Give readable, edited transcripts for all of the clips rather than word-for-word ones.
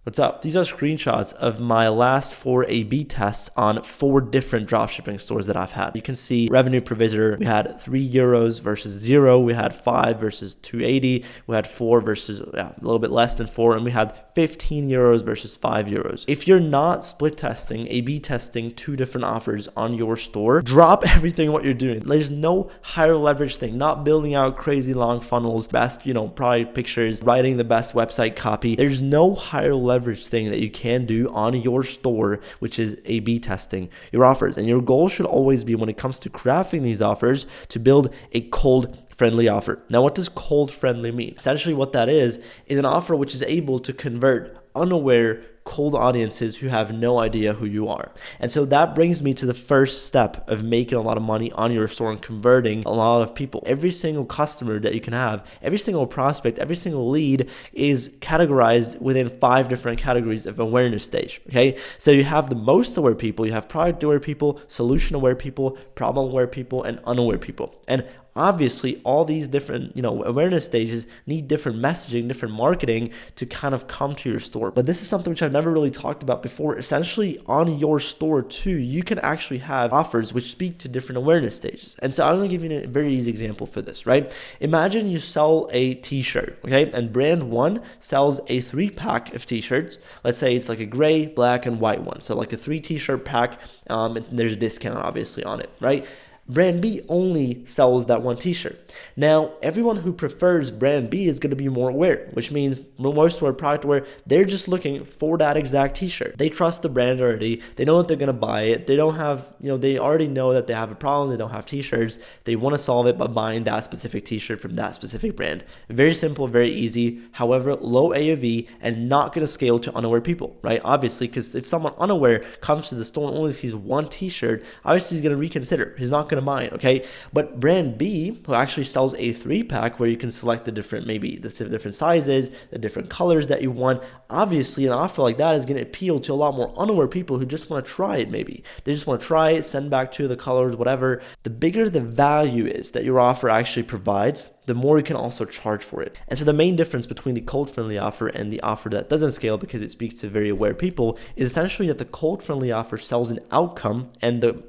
What's up? These are screenshots of my last 4 A/B tests on 4 different dropshipping stores that I've had. You can see revenue per visitor. We had €3 versus 0. We had 5 versus 280. We had 4 versus a little bit less than 4, and we had €15 versus €5. If you're not split testing, A/B testing 2 different offers on your store, drop everything what you're doing. There's no higher leverage thing. Not building out crazy long funnels, best product pictures, writing the best website copy. There's no higher leverage thing that you can do on your store, which is A/B testing your offers. And your goal should always be, when it comes to crafting these offers, to build a cold friendly offer. Now, what does cold friendly mean? Essentially what that is an offer which is able to convert unaware cold audiences who have no idea who you are. And so that brings me to the first step of making a lot of money on your store and converting a lot of people. Every single customer that you can have, every single prospect, every single lead is categorized within 5 different categories of awareness stage. Okay, so you have the most aware people, you have product aware people, solution aware people, problem aware people, and unaware people. And obviously, all these different, awareness stages need different messaging, different marketing to kind of come to your store. But this is something which I've never really talked about before. Essentially, on your store too, you can actually have offers which speak to different awareness stages. And so I'm going to give you a very easy example for this, right? Imagine you sell a t-shirt, okay? And brand 1 sells a 3-pack of t-shirts. Let's say it's like a gray, black, and white one. So like a 3 t-shirt pack, and there's a discount obviously on it, right? Brand B only sells that 1 t-shirt. Now, everyone who prefers brand B is going to be more aware, which means most aware, product aware, they're just looking for that exact t-shirt. They trust the brand already. They know that they're going to buy it. They don't have, they already know that they have a problem. They don't have t-shirts. They want to solve it by buying that specific t-shirt from that specific brand. Very simple, very easy. However, low AOV and not going to scale to unaware people, right? Obviously, because if someone unaware comes to the store and only sees 1 t-shirt, obviously he's going to reconsider. He's not going to buy it, okay? But brand B, who actually sells a 3-pack where you can select the different, maybe the different sizes, the different colors that you want, obviously an offer like that is going to appeal to a lot more unaware people who just want to try it. Maybe they just want to try it, send back to the colors, whatever. The bigger the value is that your offer actually provides, the more you can also charge for it. And so the main difference between the cold friendly offer and the offer that doesn't scale because it speaks to very aware people is essentially that the cold friendly offer sells an outcome and the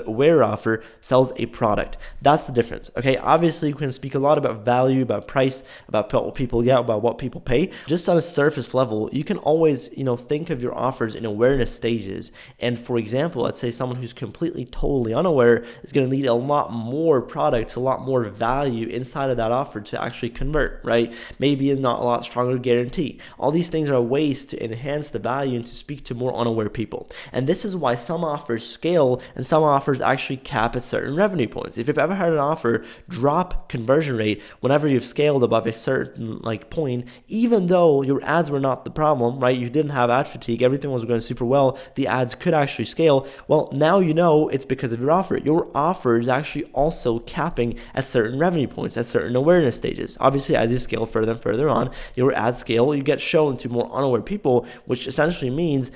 aware offer sells a product. That's the difference. Okay, obviously you can speak a lot about value, about price, about what people get, about what people pay. Just on a surface level, you can always think of your offers in awareness stages. And for example, let's say someone who's completely totally unaware is going to need a lot more products, a lot more value inside of that offer to actually convert, right? Maybe not a lot stronger guarantee. All these things are ways to enhance the value and to speak to more unaware people. And this is why some offers scale and some offers actually cap at certain revenue points. If you've ever had an offer drop conversion rate whenever you've scaled above a certain point, even though your ads were not the problem, right? You didn't have ad fatigue, everything was going super well, the ads could actually scale. Well, now it's because of your offer. Your offer is actually also capping at certain revenue points, at certain awareness stages. Obviously, as you scale further and further on, your ad scale, you get shown to more unaware people, which essentially means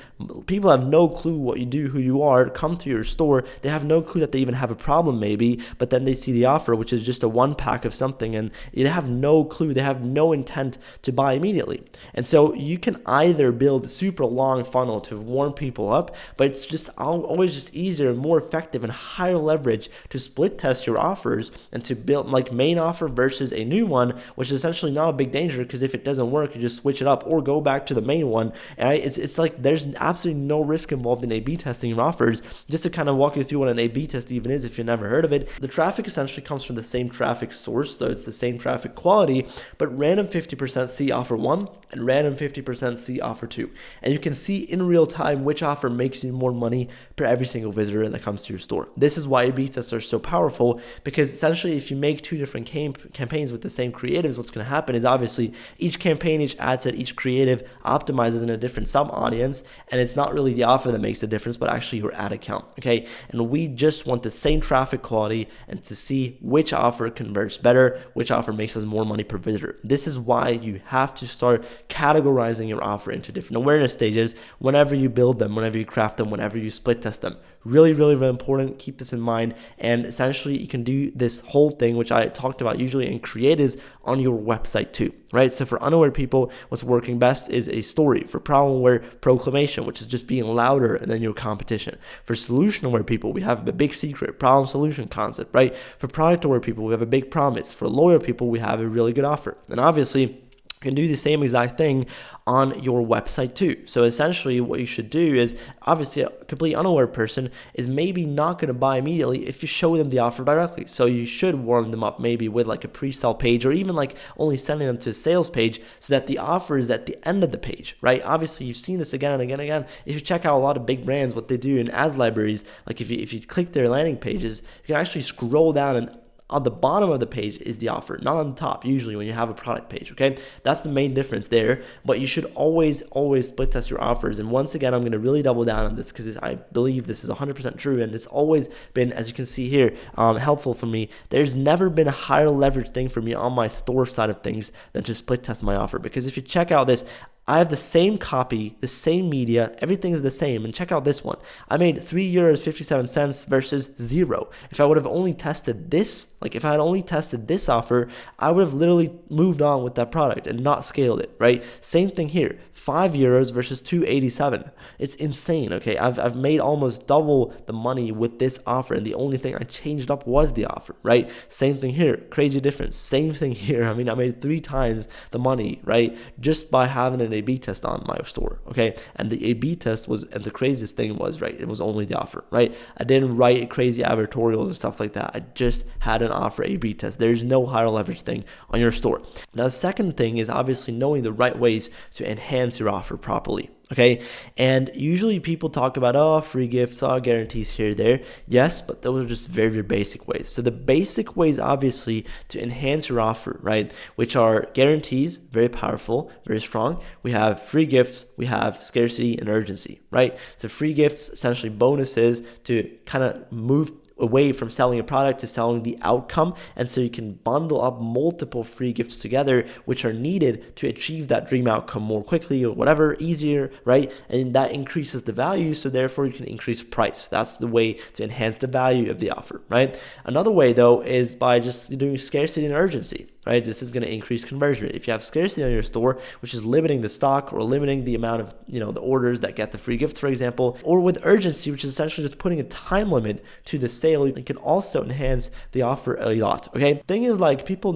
people have no clue what you do, who you are, come to your store. They have no clue that they even have a problem maybe, but then they see the offer, which is just a 1-pack of something, and they have no clue. They have no intent to buy immediately. And so you can either build a super long funnel to warm people up, but it's just always just easier and more effective and higher leverage to split test your offers and to build like main offer versus a new one, which is essentially not a big danger because if it doesn't work, you just switch it up or go back to the main one. And it's like there's absolutely no risk involved in A/B testing your offers. Just to kind of walk you through what an A/B test even is if you've never heard of it, the traffic essentially comes from the same traffic source, so it's the same traffic quality, but random 50% see offer 1 and random 50% see offer 2. And you can see in real time which offer makes you more money per every single visitor that comes to your store. This is why A/B tests are so powerful, because essentially if you make 2 different campaigns with the same creatives, what's going to happen is obviously each campaign, each ad set, each creative optimizes in a different sub-audience, and it's not really the offer that makes the difference, but actually your ad account, okay? And we just want the same traffic quality and to see which offer converts better, which offer makes us more money per visitor. This is why you have to start categorizing your offer into different awareness stages whenever you build them, whenever you craft them, whenever you split test them. Really, really, really important. Keep this in mind. And essentially, you can do this whole thing, which I talked about usually usually in creatives on your website too, right? So for unaware people, what's working best is a story. For problem aware, proclamation, which is just being louder than your competition. For solution aware people, we have a big secret, problem solution concept, right? For product aware people, we have a big promise. For loyal people, we have a really good offer. And obviously, you can do the same exact thing on your website too. So essentially what you should do is, obviously a completely unaware person is maybe not going to buy immediately if you show them the offer directly. So you should warm them up maybe with like a pre-sale page, or even like only sending them to a sales page so that the offer is at the end of the page, right? Obviously you've seen this again and again and again. If you check out a lot of big brands, what they do in ads libraries, like if you click their landing pages, you can actually scroll down, and on the bottom of the page is the offer, not on the top, usually when you have a product page, okay? That's the main difference there, but you should always split test your offers. And once again, I'm going to really double down on this because I believe this is 100% true, and it's always been, as you can see here, helpful for me. There's never been a higher leverage thing for me on my store side of things than to split test my offer, because if you check out this, I have the same copy, the same media, everything is the same. And check out this one. I made €3.57 versus 0. If I would have only tested this, like if I had only tested this offer, I would have literally moved on with that product and not scaled it, right? Same thing here, €5 versus 287. It's insane, okay? I've made almost double the money with this offer, and the only thing I changed up was the offer, right? Same thing here, crazy difference. Same thing here. I mean, I made 3 times the money, right? Just by having an A/B test on my store, okay? And the A/B test was, and the craziest thing was, right, it was only the offer, right? I didn't write crazy advertorials or stuff like that. I just had an offer A/B test. There's no higher leverage thing on your store. Now, the second thing is obviously knowing the right ways to enhance your offer properly. Okay, and usually people talk about, oh, free gifts, oh, guarantees here, there. Yes, but those are just very, very basic ways. So the basic ways, obviously, to enhance your offer, right, which are guarantees, very powerful, very strong. We have free gifts, we have scarcity and urgency, right? So free gifts, essentially bonuses to kind of move away from selling a product to selling the outcome. And so you can bundle up multiple free gifts together, which are needed to achieve that dream outcome more quickly or whatever, easier, right? And that increases the value. So therefore you can increase price. That's the way to enhance the value of the offer, right? Another way though is by just doing scarcity and urgency. Right, this is going to increase conversion rate. If you have scarcity on your store, which is limiting the stock or limiting the amount of, the orders that get the free gifts, for example, or with urgency, which is essentially just putting a time limit to the sale, you can also enhance the offer a lot. Okay, thing is, like, people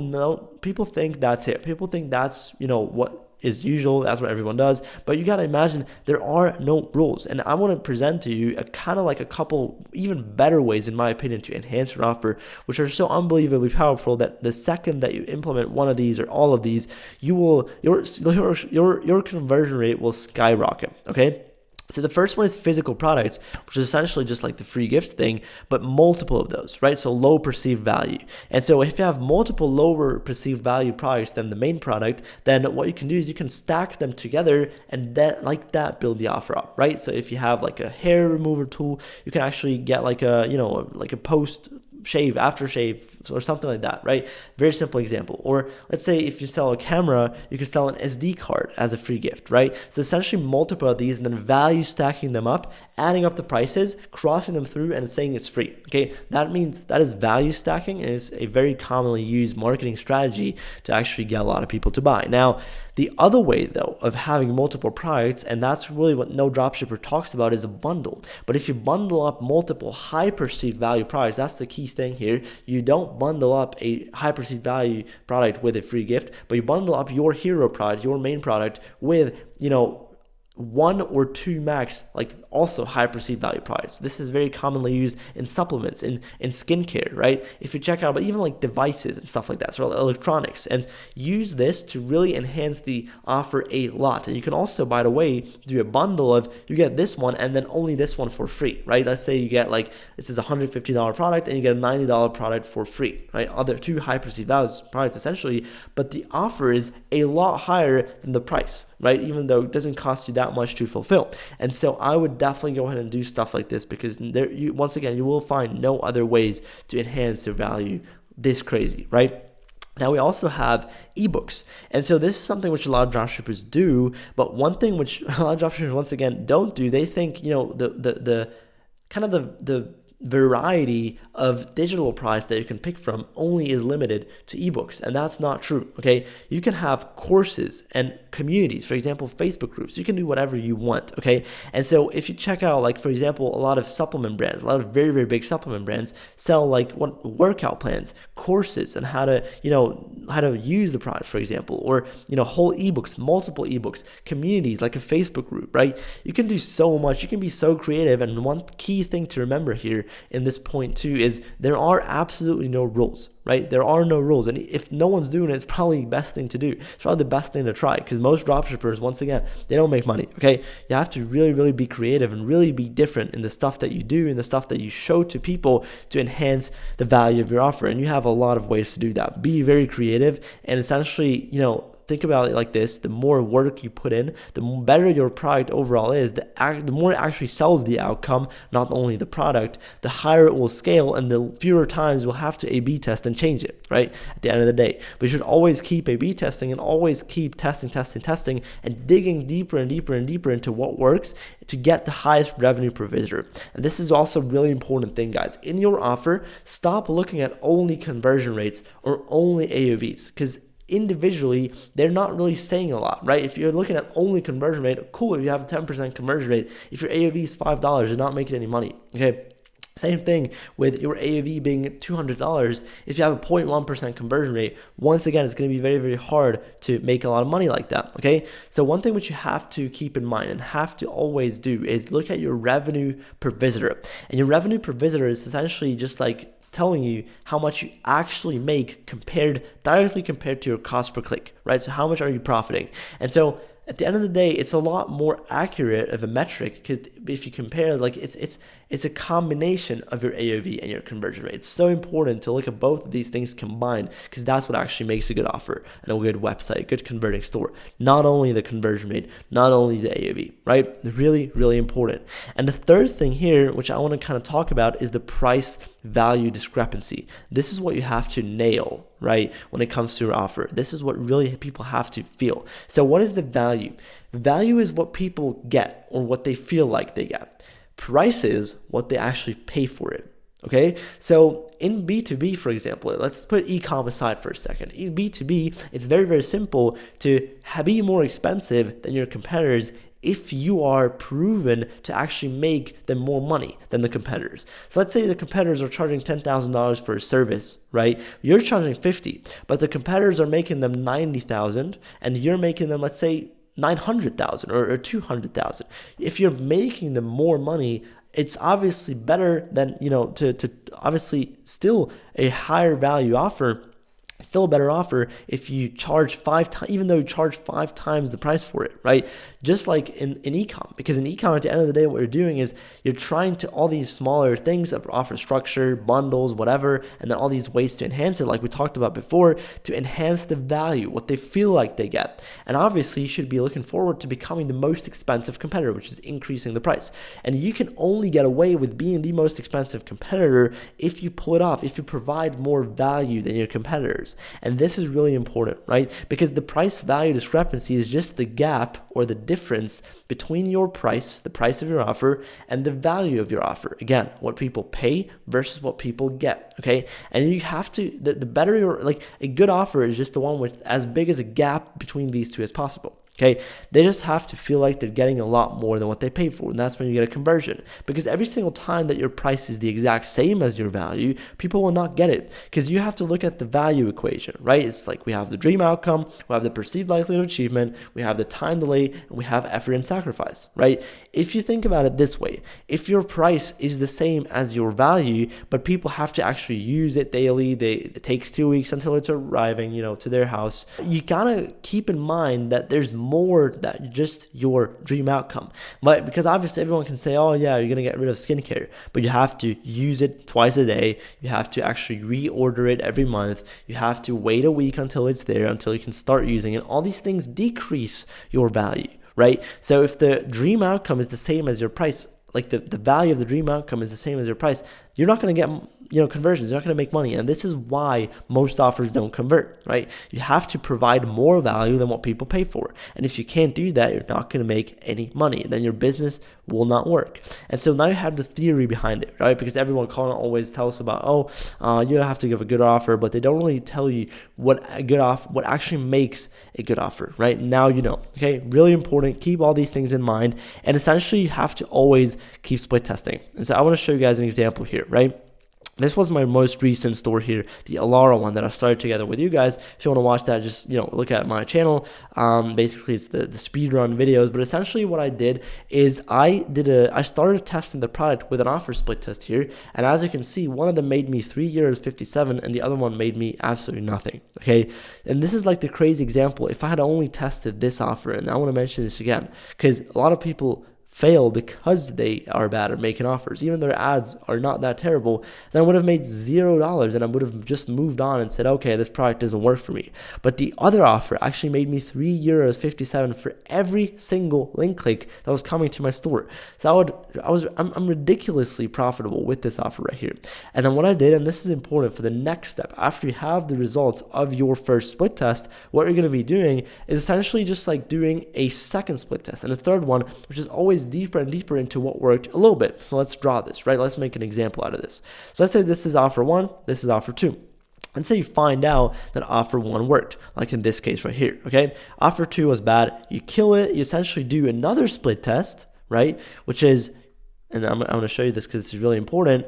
think that's it. People think that's, what is usual, that's what everyone does, but you got to imagine there are no rules. And I want to present to you a kind of like a couple even better ways, in my opinion, to enhance your offer, which are so unbelievably powerful that the second that you implement one of these or all of these, your conversion rate will skyrocket. Okay. So the first one is physical products, which is essentially just like the free gifts thing, but multiple of those, right? So low perceived value. And so if you have multiple lower perceived value products than the main product, then what you can do is you can stack them together and that build the offer up, right? So if you have like a hair remover tool, you can actually get like a, like a post shave, aftershave, or something like that, right? Very simple example. Or let's say if you sell a camera, you can sell an SD card as a free gift, right? So essentially multiple of these and then value stacking them up, adding up the prices, crossing them through and saying it's free, okay? That means that is value stacking, and it's a very commonly used marketing strategy to actually get a lot of people to buy. Now, the other way though of having multiple products, and that's really what no dropshipper talks about, is a bundle. But if you bundle up multiple high perceived value products, that's the key thing here. You don't bundle up a high perceived value product with a free gift, but you bundle up your hero product, your main product, with, 1 or 2 max, like also high perceived value products. This is very commonly used in supplements, in skincare, right? If you check out, but even like devices and stuff like that, so electronics, and use this to really enhance the offer a lot. And you can also, by the way, do a bundle of, you get this one and then only this one for free, right? Let's say you get like, this is a $150 product and you get a $90 product for free, right? Other 2 high perceived value products essentially, but the offer is a lot higher than the price, right? Even though it doesn't cost you that much to fulfill. And so I would definitely go ahead and do stuff like this, because once again, you will find no other ways to enhance your value this crazy, right? Now we also have ebooks. And so this is something which a lot of dropshippers do, but one thing which a lot of dropshippers once again don't do, they think, the variety of digital products that you can pick from only is limited to ebooks, and that's not true. Okay, you can have courses and communities, for example Facebook groups. You can do whatever you want. Okay, and so if you check out, like for example, a lot of supplement brands, a lot of very, very big supplement brands sell like workout plans, courses, and how to use the products, for example, or whole ebooks, multiple ebooks, communities like a Facebook group, right? You can do so much. You can be so creative. And one key thing to remember here in this point too is there are absolutely no rules, right? There are no rules. And if no one's doing it, it's probably the best thing to do. It's probably the best thing to try, because most dropshippers, once again, they don't make money. Okay, you have to really, really be creative and really be different in the stuff that you do and the stuff that you show to people to enhance the value of your offer. And you have a lot of ways to do that. Be very creative and essentially, think about it like this: the more work you put in, the better your product overall is, the more it actually sells the outcome, not only the product, the higher it will scale, and the fewer times we'll have to A/B test and change it, right? At the end of the day. But you should always keep A/B testing and always keep testing, and digging deeper and deeper and deeper into what works to get the highest revenue per visitor. And this is also a really important thing, guys. In your offer, stop looking at only conversion rates or only AOVs, because individually they're not really saying a lot, right? If you're looking at only conversion rate, cool. If you have a 10% conversion rate, if your AOV is $5, you're not making any money. Okay, same thing with your AOV being $200. If you have a 0.1% conversion rate, once again, it's going to be very, very hard to make a lot of money like that. Okay, so one thing which you have to keep in mind and have to always do is look at your revenue per visitor. And your revenue per visitor is essentially just like telling you how much you actually make directly compared to your cost per click, right? So how much are you profiting? And so at the end of the day, it's a lot more accurate of a metric, because if you compare, like it's a combination of your AOV and your conversion rate. It's so important to look at both of these things combined, because that's what actually makes a good offer and a good website, a good converting store. Not only the conversion rate, not only the AOV, right? Really, really important. And the third thing here, which I want to kind of talk about, is the price value discrepancy. This is what you have to nail, right? When it comes to your offer, this is what really people have to feel. So what is the value? Value is what people get or what they feel like they get. Price is what they actually pay for it. Okay, so in B2B, for example, let's put e-com aside for a second. In B2B, it's very, very simple to be more expensive than your competitors if you are proven to actually make them more money than the competitors. So let's say the competitors are charging $10,000 for a service, right? You're charging $50,000, but the competitors are making them $90,000, and you're making them, let's say, $900,000 or $200,000. If you're making them more money, it's obviously better than, to obviously still a higher value offer. Still a better offer if you charge 5 times, even though you charge 5 times the price for it, right? Just like in e-com, because in e-com, at the end of the day, what you're doing is you're trying to all these smaller things, offer structure, bundles, whatever, and then all these ways to enhance it, like we talked about before, to enhance the value, what they feel like they get. And obviously, you should be looking forward to becoming the most expensive competitor, which is increasing the price. And you can only get away with being the most expensive competitor if you pull it off, if you provide more value than your competitors. And this is really important, right? Because the price value discrepancy is just the gap or the difference between your price, the price of your offer, and the value of your offer. Again, what people pay versus what people get, okay? And you have to, the better your, like a good offer is just the one with as big as a gap between these two as possible. Okay, they just have to feel like they're getting a lot more than what they paid for, and that's when you get a conversion. Because every single time that your price is the exact same as your value, people will not get it, because you have to look at the value equation, right? It's like we have the dream outcome, we have the perceived likelihood of achievement, we have the time delay, and we have effort and sacrifice, right? If you think about it this way, if your price is the same as your value, but people have to actually use it daily, it takes 2 weeks until it's arriving, to their house, you gotta keep in mind that there's more than just your dream outcome. But because obviously everyone can say, oh yeah, you're gonna get rid of skincare, but you have to use it twice a day. You have to actually reorder it every month. You have to wait a week until it's there, until you can start using it. All these things decrease your value, right? So if the dream outcome is the same as your price, like the value of the dream outcome is the same as your price, you're not going to get conversions. You're not going to make money. And this is why most offers don't convert, right? You have to provide more value than what people pay for. And if you can't do that, you're not going to make any money. Then your business will not work. And so now you have the theory behind it, right? Because everyone can't always tell us about, you have to give a good offer, but they don't really tell you what actually makes a good offer, right? Now you know, okay? Really important. Keep all these things in mind. And essentially you have to always keep split testing. And so I want to show you guys an example here, right? This was my most recent store here, the Alara one that I started together with you guys. If you want to watch that, just look at my channel. Basically, it's the speed run videos. But essentially, what I did is I started testing the product with an offer split test here, and as you can see, one of them made me €3.57, and the other one made me absolutely nothing. Okay, and this is like the crazy example. If I had only tested this offer, and I want to mention this again because a lot of people fail because they are bad at making offers. Even their ads are not that terrible, then I would have made $0 and I would have just moved on and said, okay, this product doesn't work for me. But the other offer actually made me €3.57 for every single link click that was coming to my store. So I'm ridiculously profitable with this offer right here. And then what I did, and this is important for the next step, after you have the results of your first split test, what you're going to be doing is essentially just like doing a second split test and a third one, which is always deeper and deeper into what worked a little bit. So let's draw this, right? Let's make an example out of this. So let's say this is offer 1, this is offer 2. And say you find out that offer 1 worked, like in this case right here, okay? Offer 2 was bad, you kill it, you essentially do another split test, right? Which is, and I'm going to show you this because it's really important,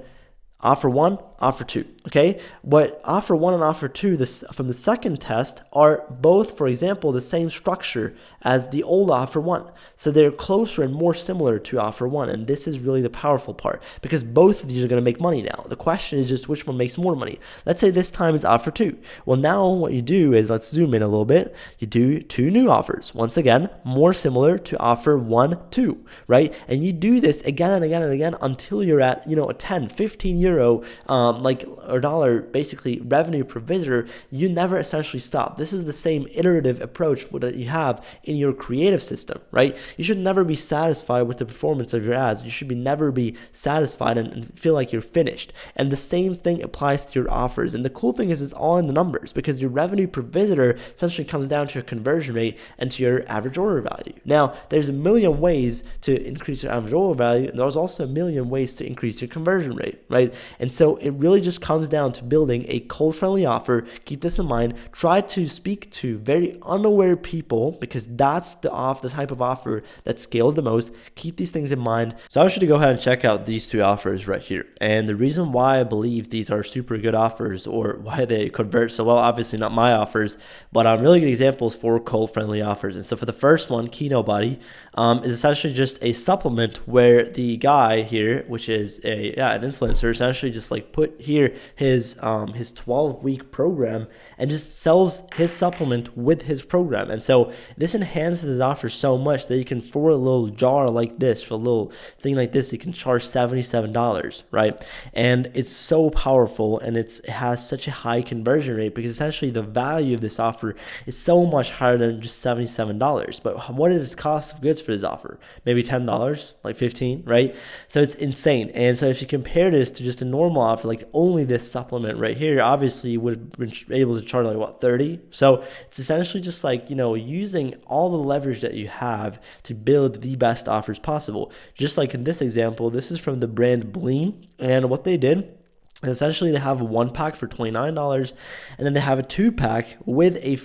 offer 1, offer 2, okay? But offer 1 and offer 2 from the second test are both, for example, the same structure as the old offer 1. So they're closer and more similar to offer 1. And this is really the powerful part because both of these are going to make money now. The question is just which one makes more money. Let's say this time it's offer 2. Well, now what you do is, let's zoom in a little bit. You do 2 new offers. Once again, more similar to offer 1, 2, right? And you do this again and again and again until you're at, a 10, 15 euro, or dollar, basically revenue per visitor. You never essentially stop. This is the same iterative approach that you have in your creative system, right? You should never be satisfied with the performance of your ads. You should never be satisfied and feel like you're finished. And the same thing applies to your offers. And the cool thing is it's all in the numbers because your revenue per visitor essentially comes down to your conversion rate and to your average order value. Now, there's a million ways to increase your average order value, and there's also a million ways to increase your conversion rate, right? And so it really just comes down to building a cold-friendly offer. Keep this in mind. Try to speak to very unaware people because that's the type of offer that scales the most. Keep these things in mind. So I want you to go ahead and check out these 2 offers right here. And the reason why I believe these are super good offers or why they convert so well, obviously not my offers, but really good examples for cold-friendly offers. And so for the first one, Kino Body, is essentially just a supplement where the guy here, which is an influencer, essentially just like put here his 12-week program and just sells his supplement with his program. And so this enhances his offer so much that you can, for a little jar like this, for a little thing like this, you can charge $77, right? And it's so powerful and it has such a high conversion rate because essentially the value of this offer is so much higher than just $77. But what is the cost of goods for this offer? Maybe $10, like $15, right? So it's insane. And so if you compare this to just a normal offer, like only this supplement right here, obviously you would have been able to charge like what, 30? So it's essentially just like, using all the leverage that you have to build the best offers possible. Just like in this example, this is from the brand Bleen, and what they did, and essentially they have a 1-pack for $29, and then they have a 2-pack with a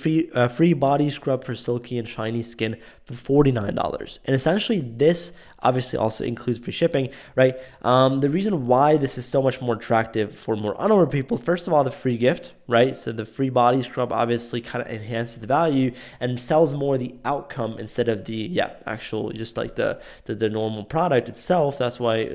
free body scrub for silky and shiny skin for $49. And essentially this obviously also includes free shipping, right? The reason why this is so much more attractive for more unaware people, first of all, the free gift, right? So the free body scrub obviously kind of enhances the value and sells more the outcome instead of the actual just like the normal product itself. That's why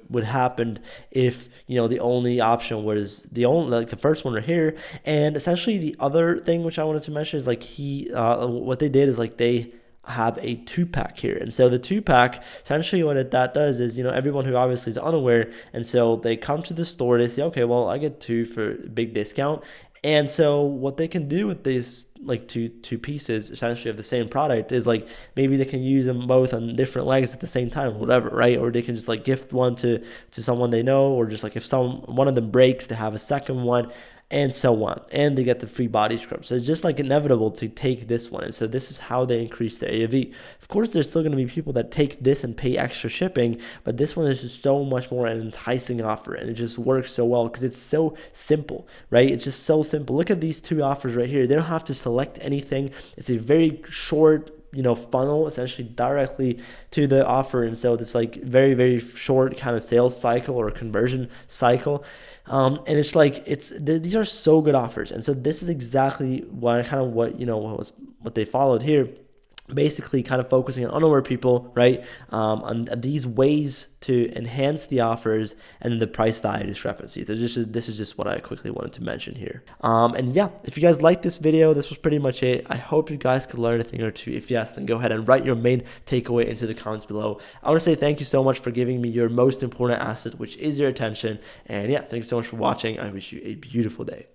what happened if the only option was the first one right here. And essentially the other thing which I wanted to mention is like what they did is like they have a 2-pack here. And so the 2-pack, essentially what that does is, everyone who obviously is unaware, and so they come to the store, they say, okay, well, I get 2 for a big discount. And so what they can do with these like two pieces essentially of the same product is like maybe they can use them both on different legs at the same time or whatever, right? Or they can just like gift one to someone they know, or just like if one of them breaks, they have a second one, and so on, and they get the free body scrub. So it's just like inevitable to take this one, and so this is how they increase their AOV. Of course, there's still going to be people that take this and pay extra shipping, but this one is just so much more an enticing offer, and it just works so well because it's so simple, right? It's just so simple. Look at these two offers right here. They don't have to select anything. It's a very short funnel essentially directly to the offer, and so it's like very, very short kind of sales cycle or conversion cycle. And it's like these are so good offers, and so this is exactly what they followed here, basically kind of focusing on unaware people, right? On these ways to enhance the offers and the price value discrepancy. So this is just what I quickly wanted to mention here. And yeah, if you guys liked this video, this was pretty much it. I hope you guys could learn a thing or two. If yes, then go ahead and write your main takeaway into the comments below. I want to say thank you so much for giving me your most important asset, which is your attention. And yeah, thanks so much for watching. I wish you a beautiful day.